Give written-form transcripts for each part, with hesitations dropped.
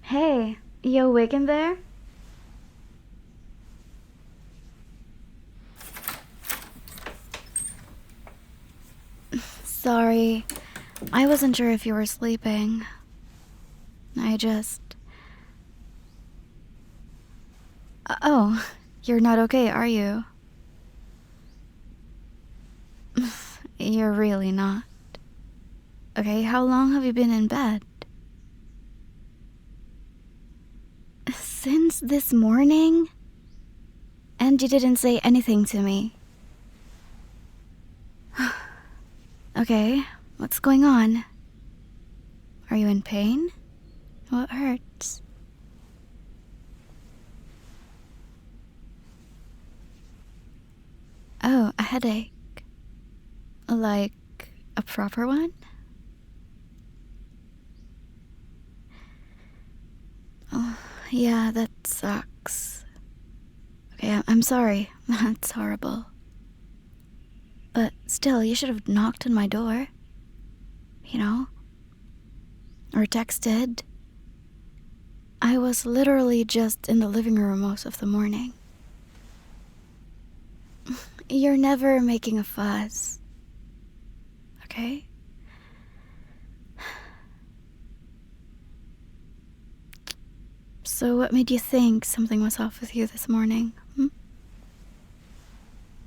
Hey, you awake in there? Sorry, I wasn't sure if you were sleeping. Oh, you're not okay, are you? You're really not. Okay, how long have you been in bed? Since this morning? And you didn't say anything to me. Okay, what's going on? Are you in pain? What hurts? Oh, a headache. Like a proper one? Oh, yeah, that sucks. Okay, I'm sorry. That's horrible. But still, you should have knocked on my door. You know? Or texted. I was literally just in the living room most of the morning. You're never making a fuss. Okay? So what made you think something was off with you this morning?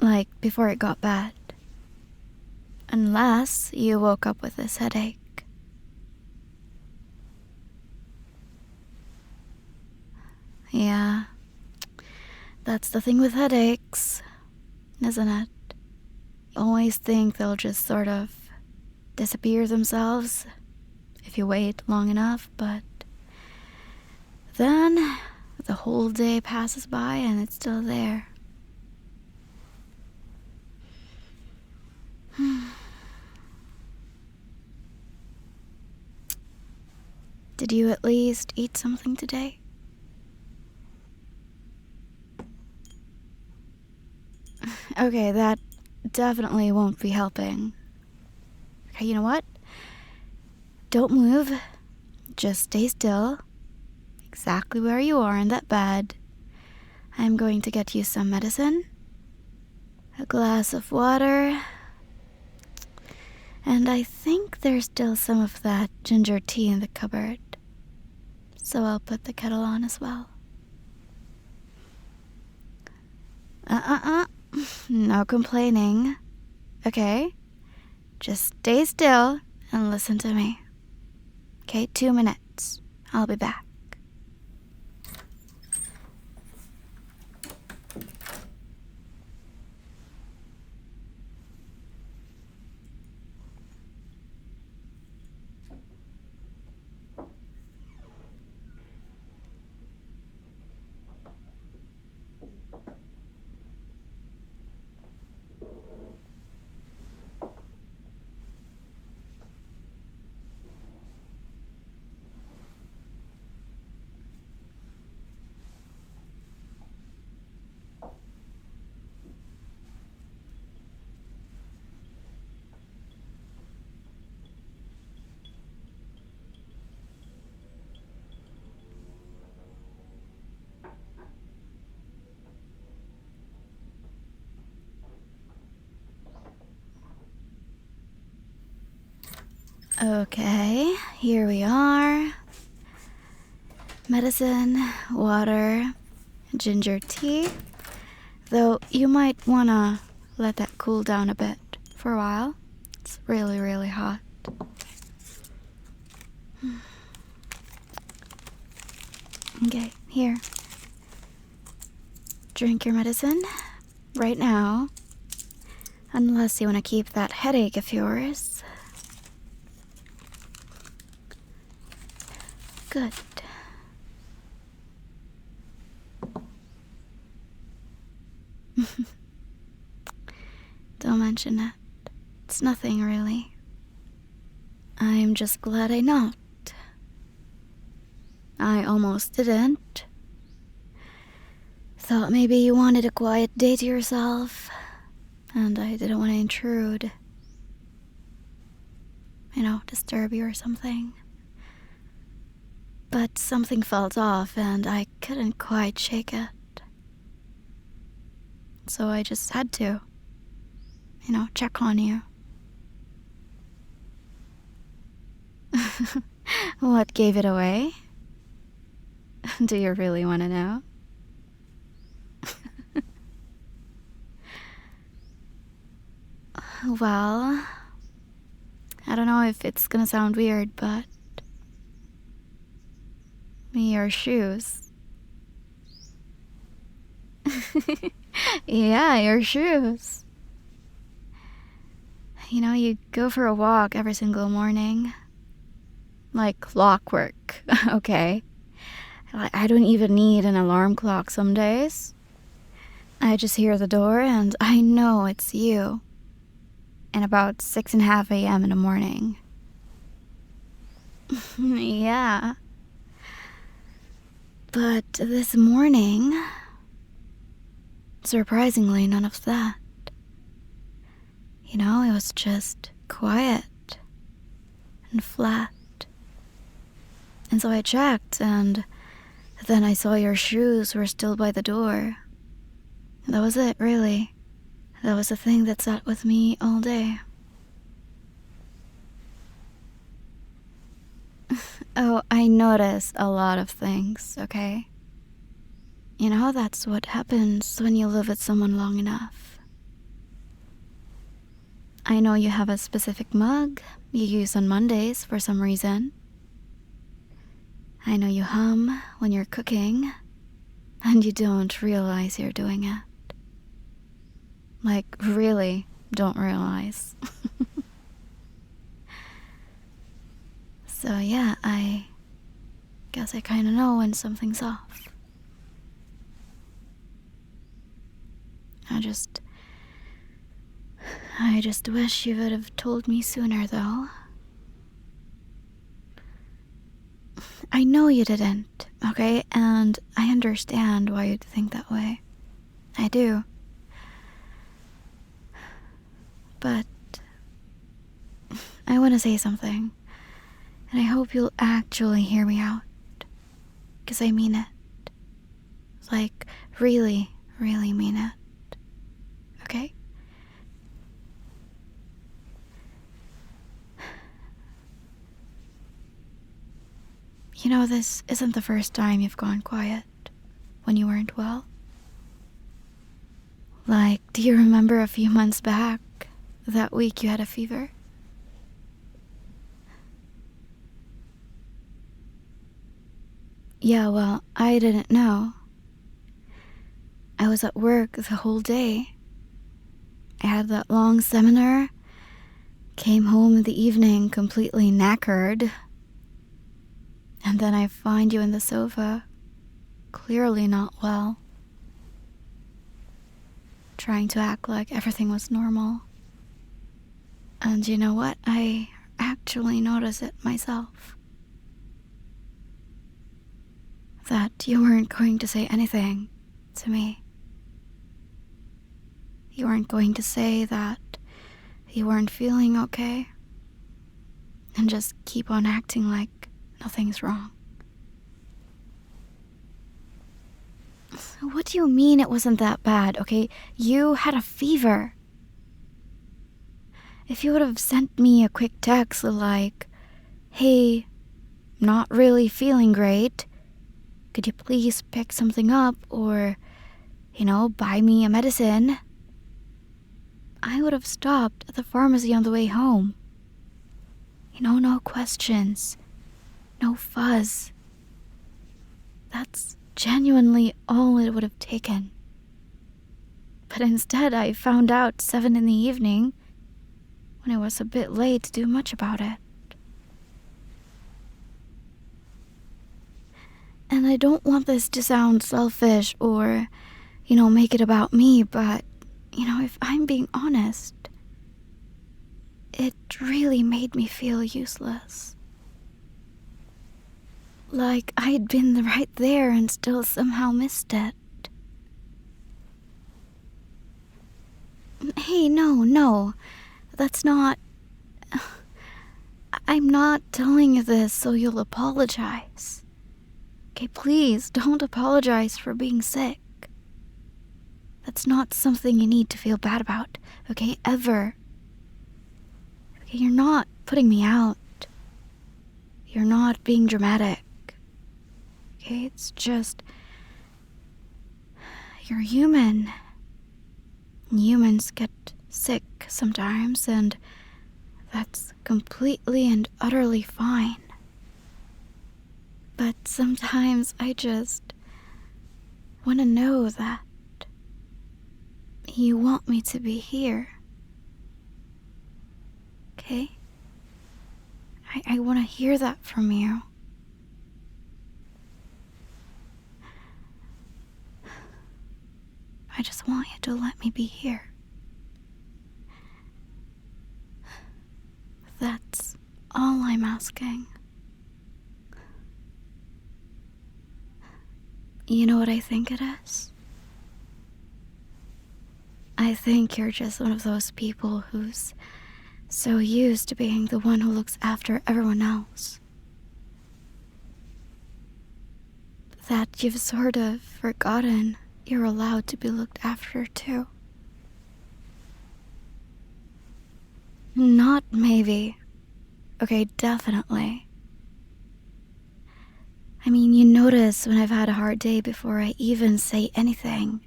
Like, before it got bad. Unless you woke up with this headache. Yeah. That's the thing with headaches, isn't it? You always think they'll just sort of disappear themselves if you wait long enough, but then the whole day passes by and it's still there. Did you at least eat something today? Okay, that definitely won't be helping. Okay, you know what? Don't move. Just stay still. Exactly where you are in that bed. I'm going to get you some medicine, a glass of water, and I think there's still some of that ginger tea in the cupboard. So I'll put the kettle on as well. No complaining. Okay? Just stay still and listen to me. Okay, 2 minutes. I'll be back. Okay, here we are. Medicine, water, ginger tea. Though you might wanna let that cool down a bit for a while. It's really, really hot. Okay, here. Drink your medicine right now. Unless you want to keep that headache of yours. Good. Don't mention it. It's nothing really. I'm just glad I knocked. I almost didn't. Thought maybe you wanted a quiet day to yourself, and I didn't want to intrude. Disturb you or something. But something felt off and I couldn't quite shake it. So I just had to, check on you. What gave it away? Do you really want to know? Well, I don't know if it's gonna sound weird, but your shoes. Yeah, your shoes. You go for a walk every single morning. Like clockwork, okay? I don't even need an alarm clock some days. I just hear the door and I know it's you. And about 6:30 a.m. in the morning. Yeah. But this morning, surprisingly, none of that. It was just quiet and flat. And so I checked, and then I saw your shoes were still by the door. And that was it, really. That was the thing that sat with me all day. Oh, I notice a lot of things, okay? That's what happens when you live with someone long enough. I know you have a specific mug you use on Mondays for some reason. I know you hum when you're cooking, and you don't realize you're doing it. Like, really don't realize. So yeah, I guess I kinda know when something's off. I just wish you would have told me sooner, though. I know you didn't, okay? And I understand why you'd think that way. I do. But I want to say something, and I hope you'll actually hear me out. 'Cause I mean it. Like, really, really mean it. Okay? This isn't the first time you've gone quiet when you weren't well. Like, do you remember a few months back, that week you had a fever? Yeah, well, I didn't know. I was at work the whole day. I had that long seminar, came home in the evening completely knackered, and then I find you in the sofa, clearly not well, trying to act like everything was normal. And you know what? I actually noticed it myself. That you weren't going to say anything to me. You weren't going to say that you weren't feeling okay, and just keep on acting like nothing's wrong. What do you mean it wasn't that bad, okay? You had a fever. If you would have sent me a quick text like, hey, not really feeling great, could you please pick something up or, buy me a medicine? I would have stopped at the pharmacy on the way home. No questions. No fuzz. That's genuinely all it would have taken. But instead, I found out 7 in the evening when it was a bit late to do much about it. And I don't want this to sound selfish or, make it about me, but, if I'm being honest, it really made me feel useless. Like I'd been right there and still somehow missed it. Hey, no, that's not... I'm not telling you this so you'll apologize. Okay, please don't apologize for being sick. That's not something you need to feel bad about, okay? Ever. Okay, you're not putting me out. You're not being dramatic. Okay, it's just... you're human. Humans get sick sometimes, and that's completely and utterly fine. But sometimes I just want to know that you want me to be here. Okay? I want to hear that from you. I just want you to let me be here. That's all I'm asking. You know what I think it is? I think you're just one of those people who's so used to being the one who looks after everyone else that you've sort of forgotten you're allowed to be looked after too. Not maybe. Okay, definitely. I mean, you notice when I've had a hard day before I even say anything.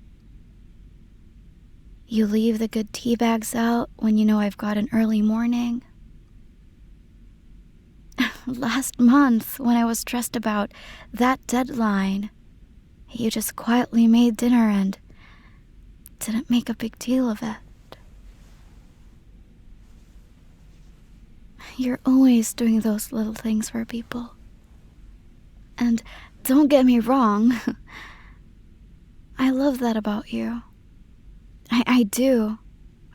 You leave the good tea bags out when you know I've got an early morning. Last month, when I was stressed about that deadline, you just quietly made dinner and didn't make a big deal of it. You're always doing those little things for people. And don't get me wrong, I love that about you. I do.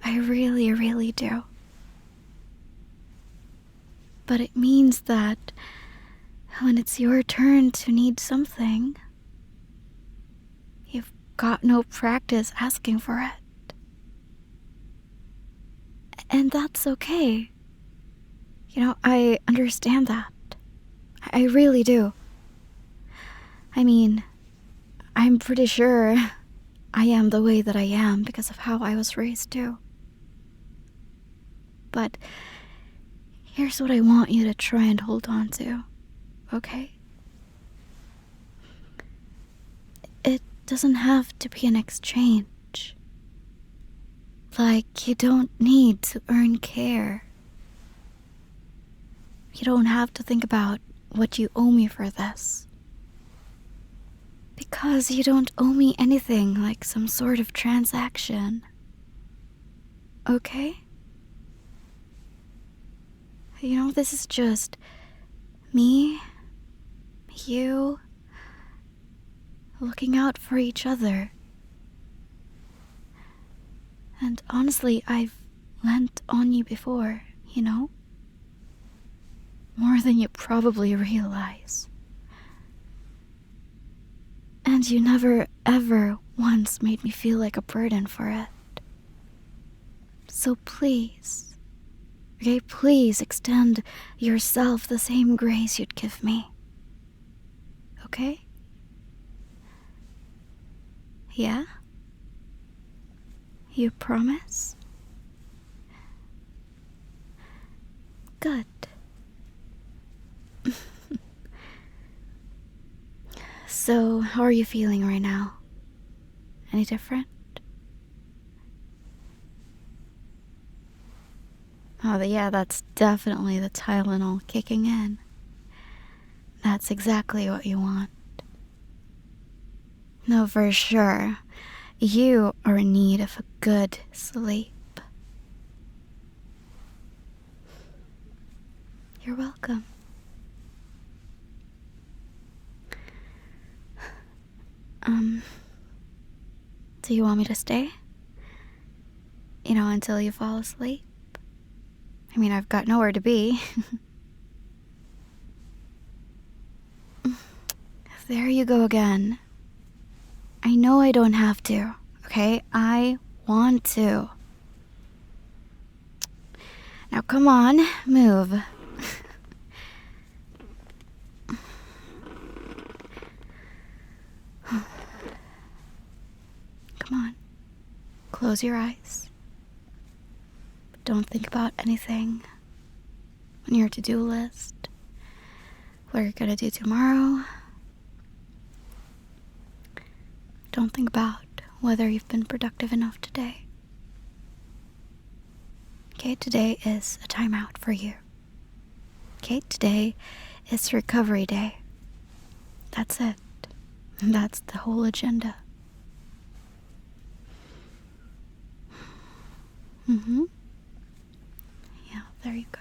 I really, really do. But it means that when it's your turn to need something, you've got no practice asking for it. And that's okay. You know, I understand that. I really do. I mean, I'm pretty sure I am the way that I am because of how I was raised too. But here's what I want you to try and hold on to, okay? It doesn't have to be an exchange. Like, you don't need to earn care. You don't have to think about what you owe me for this. Because you don't owe me anything like some sort of transaction. Okay? You know, this is just me, you, looking out for each other. And honestly, I've lent on you before, you know? More than you probably realize. And you never, ever once made me feel like a burden for it. So please, okay, please extend yourself the same grace you'd give me. Okay? Yeah? You promise? Good. So, how are you feeling right now? Any different? Oh, yeah, that's definitely the Tylenol kicking in. That's exactly what you want. No, for sure. You are in need of a good sleep. You're welcome. Do you want me to stay? You know, until you fall asleep? I mean, I've got nowhere to be. There you go again. I know I don't have to, okay? I want to. Now come on, move. close your eyes. But don't think about anything on your to-do list, what you're gonna do tomorrow. Don't think about whether you've been productive enough today. Okay, today is a timeout for you. Okay, today is recovery day. That's it. That's the whole agenda. Yeah, there you go.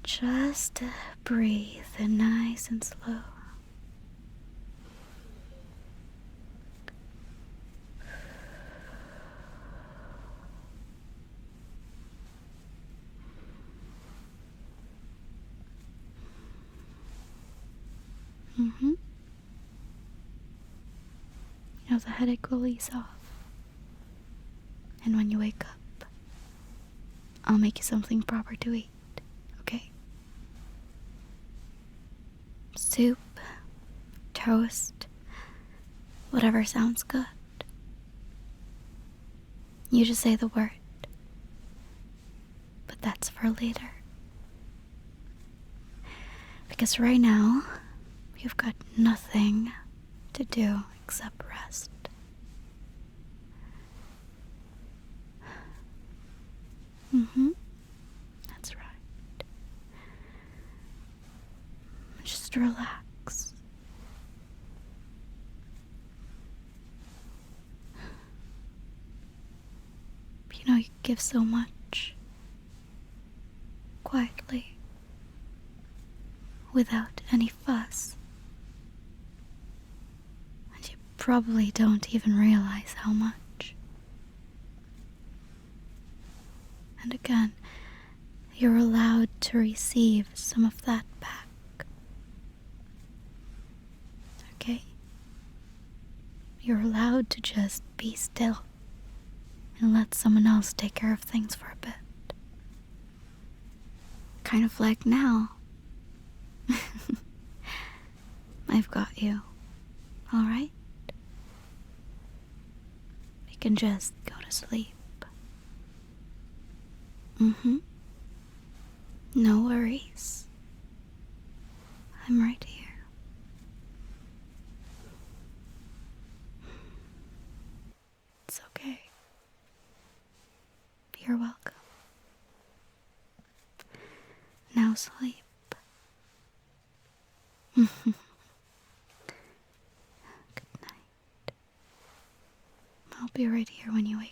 Just breathe nice and slow. Now the headache will ease off. And when you wake up, I'll make you something proper to eat, okay? Soup, toast, whatever sounds good. You just say the word. But that's for later. Because right now, you've got nothing to do except rest. That's right. Just relax. You know, you give so much quietly, without any fuss. And you probably don't even realize how much. And again, you're allowed to receive some of that back. Okay? You're allowed to just be still and let someone else take care of things for a bit. Kind of like now. I've got you. Alright? You can just go to sleep. No worries. I'm right here. It's okay. You're welcome. Now sleep. Good night. I'll be right here when you wake